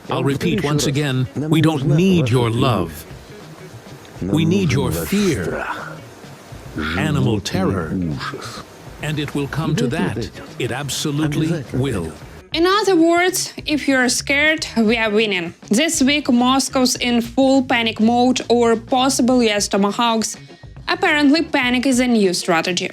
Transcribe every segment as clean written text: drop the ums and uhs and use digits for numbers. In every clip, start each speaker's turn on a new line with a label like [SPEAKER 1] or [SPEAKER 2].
[SPEAKER 1] I'll repeat once again, we don't need your love. We need your fear, animal terror. And it will come to that. It absolutely will.
[SPEAKER 2] In other words, if you're scared, we are winning. This week, Moscow's in full panic mode over possible US tomahawks. Apparently, panic is a new strategy.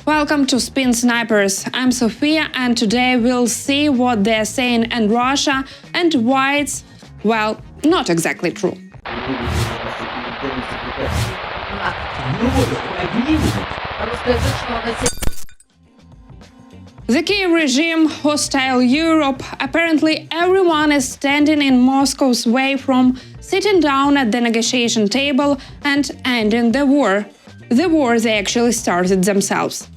[SPEAKER 2] Welcome to Spin Snipers. I'm Sofia, and today we'll see what they're saying in Russia and why it's, well, not exactly true. The Kyiv regime, hostile Europe, apparently everyone is standing in Moscow's way from sitting down at the negotiation table and ending the war. The war they actually started themselves.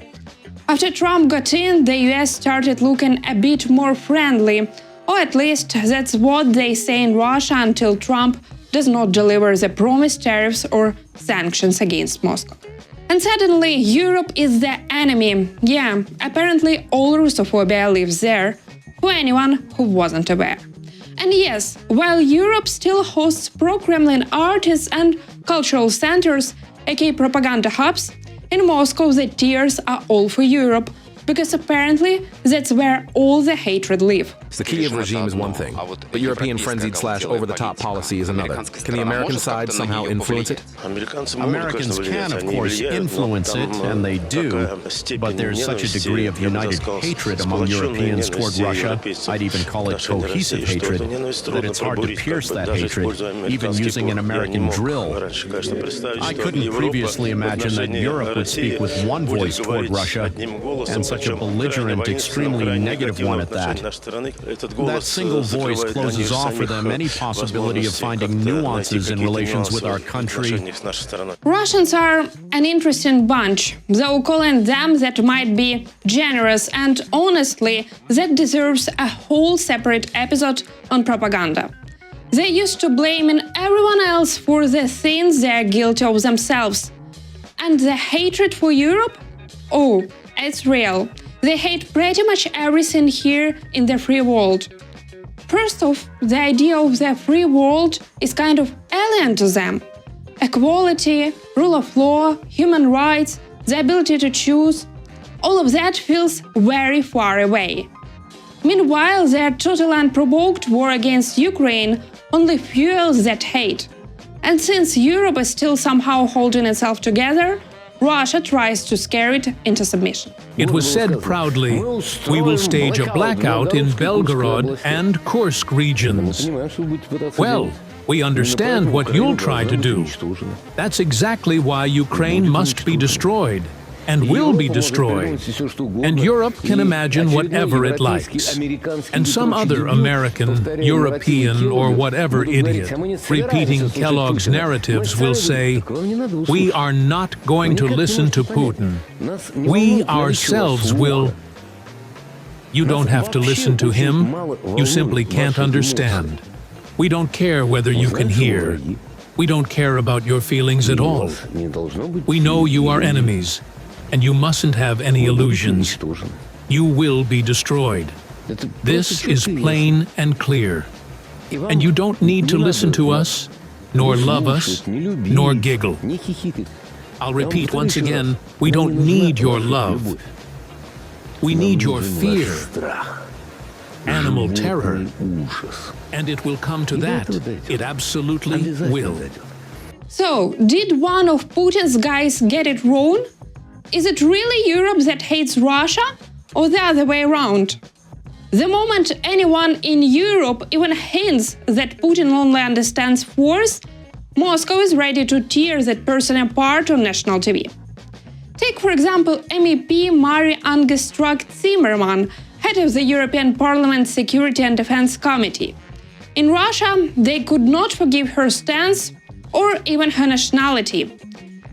[SPEAKER 2] After Trump got in, the US started looking a bit more friendly, or at least that's what they say in Russia until Trump does not deliver the promised tariffs or sanctions against Moscow. And suddenly, Europe is the enemy. Yeah, apparently all Russophobia lives there, for anyone who wasn't aware. And yes, while Europe still hosts pro-Kremlin artists and cultural centers, aka propaganda hubs, in Moscow the tears are all for Europe, because apparently that's where all the hatred lives.
[SPEAKER 3] The Kyiv regime is one thing, but European frenzied/over-the-top policy is another. Can the American side somehow influence it?
[SPEAKER 4] Americans can, of course, influence it, and they do, but there's such a degree of united hatred among Europeans toward Russia, I'd even call it cohesive hatred, that it's hard to pierce that hatred, even using an American drill. I couldn't previously imagine that Europe would speak with one voice toward Russia, and such a belligerent, extremely negative one at that. That single voice closes off for them any possibility of finding nuances in relations with our country.
[SPEAKER 2] Russians are an interesting bunch, though calling them that might be generous, and honestly, that deserves a whole separate episode on propaganda. They're used to blaming everyone else for the things they're guilty of themselves. And the hatred for Europe? Oh, it's real. They hate pretty much everything here in the free world. First off, the idea of the free world is kind of alien to them. Equality, rule of law, human rights, the ability to choose – all of that feels very far away. Meanwhile, their total unprovoked war against Ukraine only fuels that hate. And since Europe is still somehow holding itself together, Russia tries to scare it into submission.
[SPEAKER 1] It was said proudly, we will stage a blackout in Belgorod and Kursk regions. Well, we understand what you'll try to do. That's exactly why Ukraine must be destroyed, and will be destroyed. And Europe can imagine whatever it likes. And some other American, European, or whatever idiot repeating Kellogg's narratives will say, we are not going to listen to Putin. We ourselves will. You don't have to listen to him. You simply can't understand. We don't care whether you can hear. We don't care about your feelings at all. We know you are enemies. And you mustn't have any illusions. You will be destroyed. This is plain and clear. And you don't need to listen to us, nor love us, nor giggle. I'll repeat once again, we don't need your love. We need your fear, animal terror. And it will come to that. It absolutely will.
[SPEAKER 2] So, did one of Putin's guys get it wrong? Is it really Europe that hates Russia, or the other way around? The moment anyone in Europe even hints that Putin only understands force, Moscow is ready to tear that person apart on national TV. Take, for example, MEP Marie-Ange Strack-Zimmermann, head of the European Parliament's Security and Defense Committee. In Russia, they could not forgive her stance or even her nationality.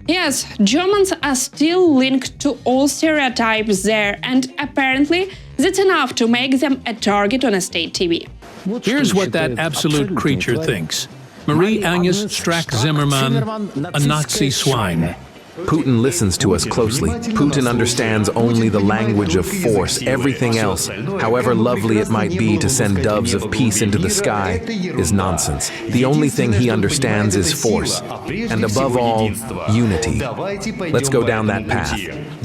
[SPEAKER 2] Yes, Germans are still linked to all stereotypes there, and apparently that's enough to make them a target on a state TV.
[SPEAKER 1] Here's what that absolute creature thinks. Marie-Agnes Strack-Zimmermann, a Nazi swine.
[SPEAKER 3] Putin listens to us closely. Putin understands only the language of force. Everything else, however lovely it might be to send doves of peace into the sky, is nonsense. The only thing he understands is force, and above all, unity. Let's go down that path.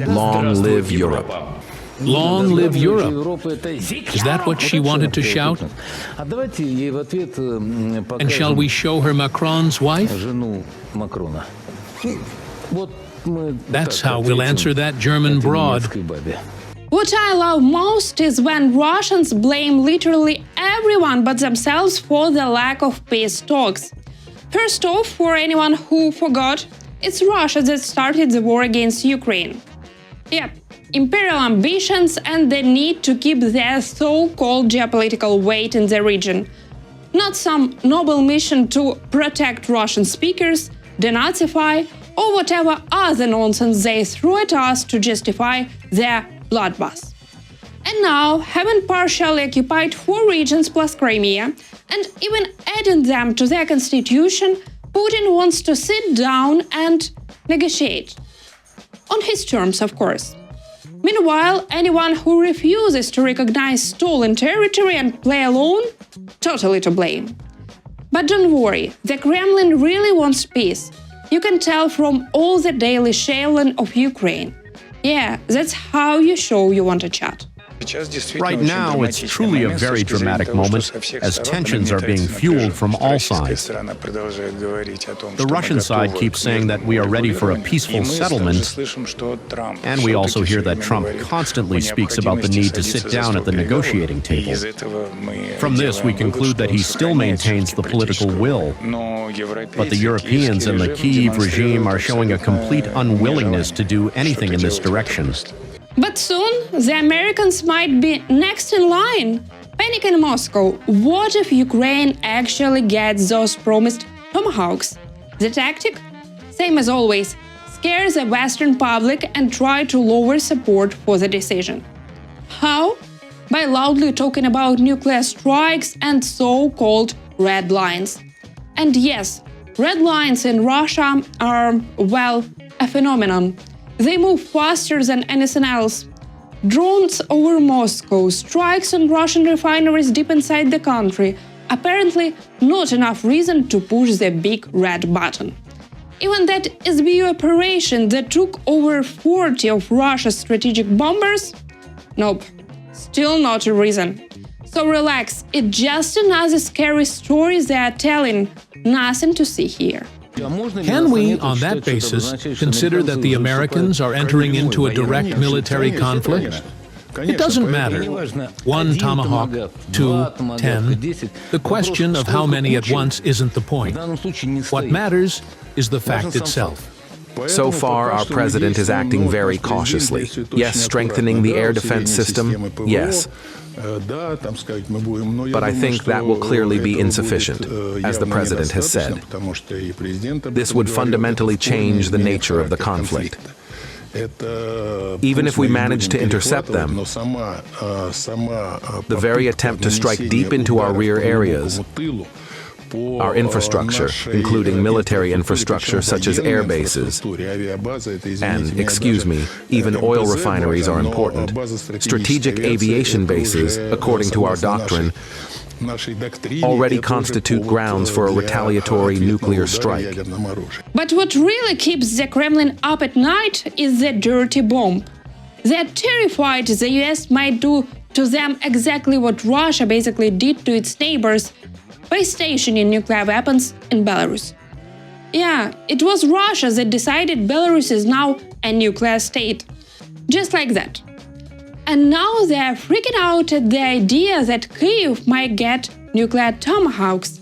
[SPEAKER 3] Long live Europe.
[SPEAKER 1] Long live Europe. Is that what she wanted to shout? And shall we show her Macron's wife? That's how we'll answer that German broad.
[SPEAKER 2] What I love most is when Russians blame literally everyone but themselves for the lack of peace talks. First off, for anyone who forgot, it's Russia that started the war against Ukraine. Yep, imperial ambitions and the need to keep their so-called geopolitical weight in the region. Not some noble mission to protect Russian speakers, denazify, or whatever other nonsense they threw at us to justify their bloodbath. And now, having partially occupied 4 regions plus Crimea, and even adding them to their constitution, Putin wants to sit down and negotiate. On his terms, of course. Meanwhile, anyone who refuses to recognize stolen territory and play alone, totally to blame. But don't worry, the Kremlin really wants peace. You can tell from all the daily shelling of Ukraine. Yeah, that's how you show you want to chat.
[SPEAKER 4] Right now, it's truly a very dramatic moment as tensions are being fueled from all sides. The Russian side keeps saying that we are ready for a peaceful settlement, and we also hear that Trump constantly speaks about the need to sit down at the negotiating table. From this, we conclude that he still maintains the political will, but the Europeans and the Kyiv regime are showing a complete unwillingness to do anything in this direction.
[SPEAKER 2] But soon, the Americans might be next in line. Panic in Moscow. What if Ukraine actually gets those promised tomahawks? The tactic? Same as always. Scare the Western public and try to lower support for the decision. How? By loudly talking about nuclear strikes and so-called red lines. And yes, red lines in Russia are, well, a phenomenon. They move faster than anything else. Drones over Moscow, strikes on Russian refineries deep inside the country. Apparently, not enough reason to push the big red button. Even that SBU operation that took over 40 of Russia's strategic bombers? Nope, still not a reason. So relax, it's just another scary story they are telling. Nothing to see here.
[SPEAKER 1] Can we, on that basis, consider that the Americans are entering into a direct military conflict? It doesn't matter. 1 tomahawk, 2, 10. The question of how many at once isn't the point. What matters is the fact itself.
[SPEAKER 3] So far, our president is acting very cautiously. Yes, strengthening the air defense system, yes. But I think that will clearly be insufficient, as the president has said. This would fundamentally change the nature of the conflict. Even if we manage to intercept them, the very attempt to strike deep into our rear areas, our infrastructure, including military infrastructure such as air bases, and, excuse me, even oil refineries are important. Strategic aviation bases, according to our doctrine, already constitute grounds for a retaliatory nuclear strike.
[SPEAKER 2] But what really keeps the Kremlin up at night is the dirty bomb. They're terrified the US might do to them exactly what Russia basically did to its neighbors by stationing nuclear weapons in Belarus. Yeah, it was Russia that decided Belarus is now a nuclear state. Just like that. And now they're freaking out at the idea that Kyiv might get nuclear tomahawks.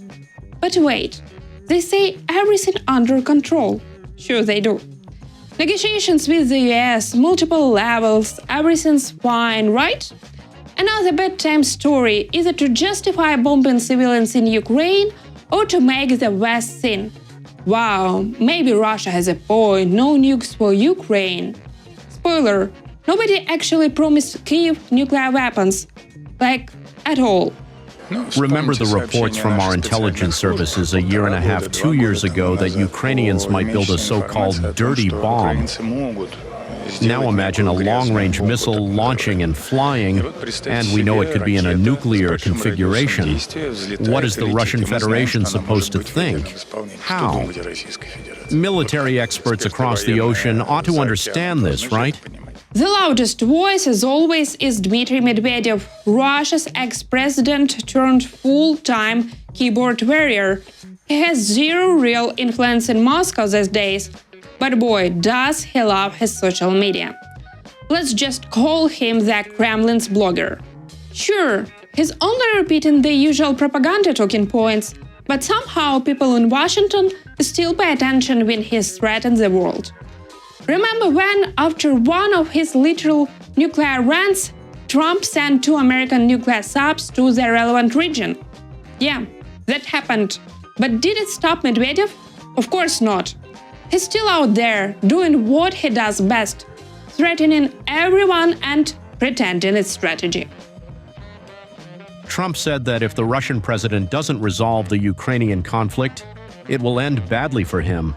[SPEAKER 2] But wait, they say everything under control. Sure they do. Negotiations with the US, multiple levels, everything's fine, right? Another bedtime story, either to justify bombing civilians in Ukraine or to make the West sin. Wow, maybe Russia has a point, no nukes for Ukraine. Spoiler, nobody actually promised Kyiv nuclear weapons. Like, at all.
[SPEAKER 4] Remember the reports from our intelligence services a year and a half, 2 years ago that Ukrainians might build a so-called dirty bomb. Now imagine a long-range missile launching and flying, and we know it could be in a nuclear configuration. What is the Russian Federation supposed to think? How? Military experts across the ocean ought to understand this, right?
[SPEAKER 2] The loudest voice, as always, is Dmitry Medvedev, Russia's ex-president turned full-time keyboard warrior. He has zero real influence in Moscow these days, but boy, does he love his social media. Let's just call him the Kremlin's blogger. Sure, he's only repeating the usual propaganda talking points, but somehow people in Washington still pay attention when he threatens the world. Remember when, after one of his literal nuclear rants, Trump sent 2 American nuclear subs to the relevant region? Yeah, that happened. But did it stop Medvedev? Of course not. He's still out there, doing what he does best, threatening everyone and pretending it's strategy.
[SPEAKER 4] Trump said that if the Russian president doesn't resolve the Ukrainian conflict, it will end badly for him.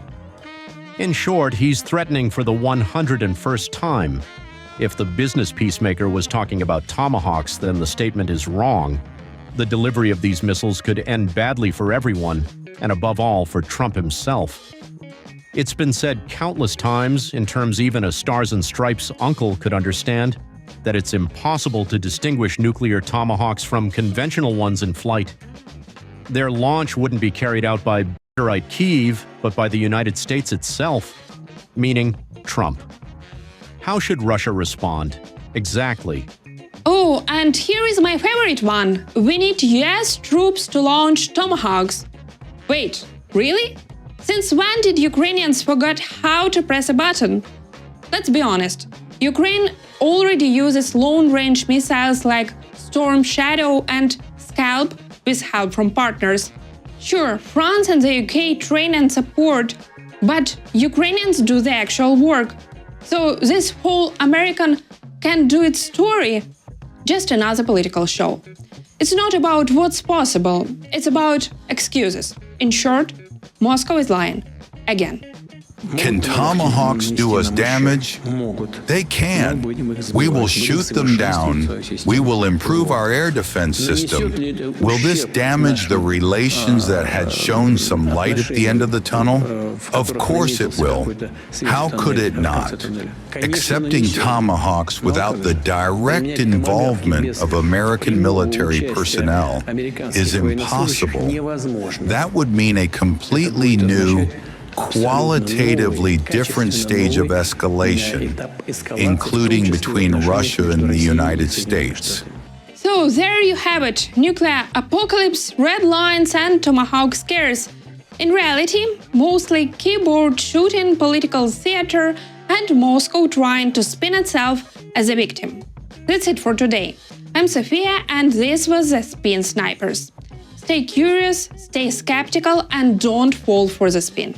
[SPEAKER 4] In short, he's threatening for the 101st time. If the business peacemaker was talking about tomahawks, then the statement is wrong. The delivery of these missiles could end badly for everyone, and above all, for Trump himself. It's been said countless times, in terms even a Stars and Stripes uncle could understand, that it's impossible to distinguish nuclear tomahawks from conventional ones in flight. Their launch wouldn't be carried out by Kyiv, but by the United States itself, meaning Trump. How should Russia respond? Exactly.
[SPEAKER 2] Oh, and here is my favorite one. We need US troops to launch tomahawks. Wait, really? Since when did Ukrainians forget how to press a button? Let's be honest. Ukraine already uses long-range missiles like Storm Shadow and Scalp with help from partners. Sure, France and the UK train and support, but Ukrainians do the actual work. So this whole American can do it story, just another political show. It's not about what's possible, it's about excuses. In short, Moscow is lying. Again.
[SPEAKER 5] Can tomahawks do us damage? They can. We will shoot them down. We will improve our air defense system. Will this damage the relations that had shown some light at the end of the tunnel? Of course it will. How could it not? Accepting tomahawks without the direct involvement of American military personnel is impossible. That would mean a completely new, qualitatively different stage of escalation, including between Russia and the United States.
[SPEAKER 2] So there you have it, nuclear apocalypse, red lines and tomahawk scares. In reality, mostly keyboard shooting, political theater and Moscow trying to spin itself as a victim. That's it for today. I'm Sofia and this was the Spin Snipers. Stay curious, stay skeptical and don't fall for the spin.